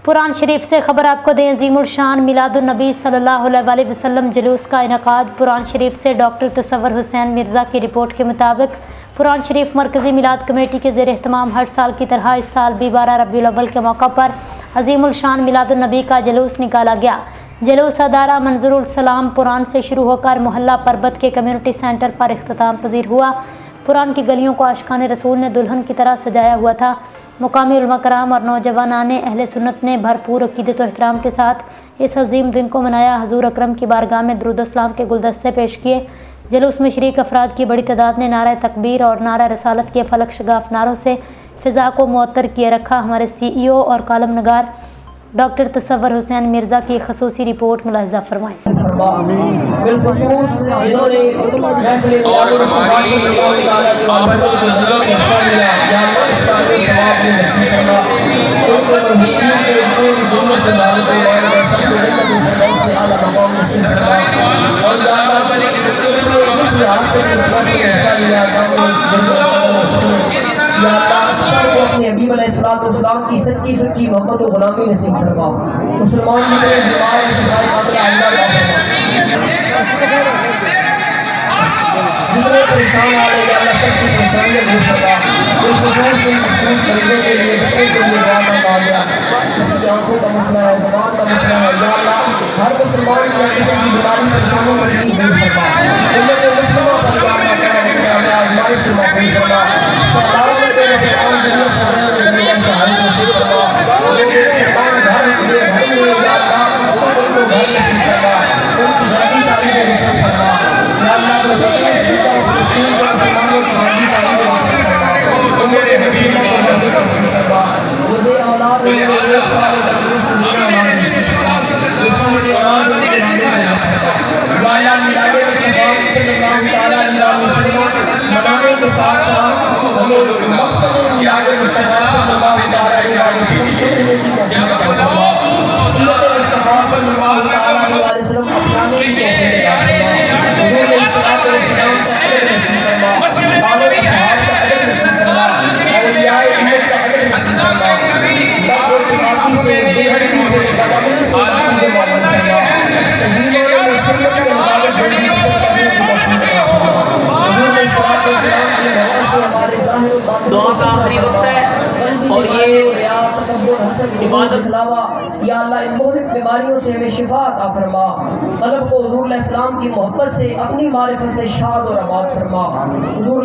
قرآن شریف سے خبر آپ کو دیں، عظیم الشان میلاد النبی صلی اللہ علیہ وسلم جلوس کا انعقاد۔ قرآن شریف سے ڈاکٹر تصور حسین مرزا کی رپورٹ کے مطابق قرآن شریف مرکزی میلاد کمیٹی کے زیر اہتمام ہر سال کی طرح اس سال بھی 12 ربیع الاول کے موقع پر عظیم الشان میلاد النبی کا جلوس نکالا گیا۔ جلوس ادارہ منظر السلام پوران سے شروع ہو کر محلہ پربت کے کمیونٹی سینٹر پر اختتام پذیر ہوا۔ پوران کی گلیوں کو عاشقان رسول نے دلہن کی طرح سجایا ہوا تھا۔ مقامی علماء کرام اور نوجوانان اہل سنت نے بھرپور عقیدت و احترام کے ساتھ اس عظیم دن کو منایا۔ حضور اکرم کی بارگاہ میں درود و سلام کے گلدستے پیش کیے۔ جلوس میں شریک افراد کی بڑی تعداد نے نعرہ تکبیر اور نعرہ رسالت کے فلک شگاف نعروں سے فضا کو معطر کیے رکھا۔ ہمارے CEO اور کالم نگار ڈاکٹر تصور حسین مرزا کی خصوصی رپورٹ ملاحظہ فرمائیں۔ بالخصوص انہوں نے اپنے حبیب علیہ السلام کی سچی سچی محبت و غلامی نصیب فرما۔ مسلمان جتنے پریشان آ رہے ہیں اللہ سب کی پریشانیاں دور فرما۔ اس بزرگ کے مخصوص طریقے کے لیے بچے کے لیے دعا مانگا گیا۔ کسی کی آنکھوں کا مسئلہ ہے، زبان کا مسئلہ ہے، یا اللہ ہر مسلمان کی قسم کی بیماری پریشانوں پر بھی دور فرما۔ امت مسلمہ پر دعا کرنا ہے، اللہ آزمائش سے محفوظ فرما۔ سرکاروں میں تیرے فرمان دنیا سے بڑھنے میں دنیا سے حاضر نصیب فرما۔ لوگوں کے فرمان گھر میں گھر میں یا اللہ ان کو گھر نصیب فرما۔ ان کی ذاتی تعلیم نصیب فرما۔ یا اللہ کو بچے سیدھا فلسطین کا مسلمانوں کی ذاتی تعلیم نصیب فرما۔ میرے حبیب کو ذاتی نصیب فرما۔ مجھے اولاد میں ایک سال تندرست دنیا میں نصیب فرما۔ اسی لیے اولاد میں یا اللہ میلاد مصطفیٰ صلی اللہ علیہ وسلم منانے کے ساتھ ساتھ ہمیں مقصد میلاد مصطفیٰ صلی اللہ علیہ وسلم سیرت مصطفیٰ صلی اللہ علیہ وسلم اپنانے کی توفیق عطا فرما۔ حضور علیہ الصلوۃ والسلام کا ادب نصیب فرما۔ آل اصحاب کا ادب نصیب فرما۔ اولیاء اللہ کا ادب نصیب فرما۔ لب و دماغی سے بےحدگی سے تکبر سے مجھے معصوم فرما۔ شہیدوں نے سنت کے مطابق زندگی دعا کا آخری وقت ہے اور یہ عبادت یا اللہ ان مہلک بیماریوں سے ہمیں شفا عطا فرما۔ قلب کو حضور علیہ السلام کی محبت سے اپنی معرفت سے شاد اور آباد فرما۔ حضور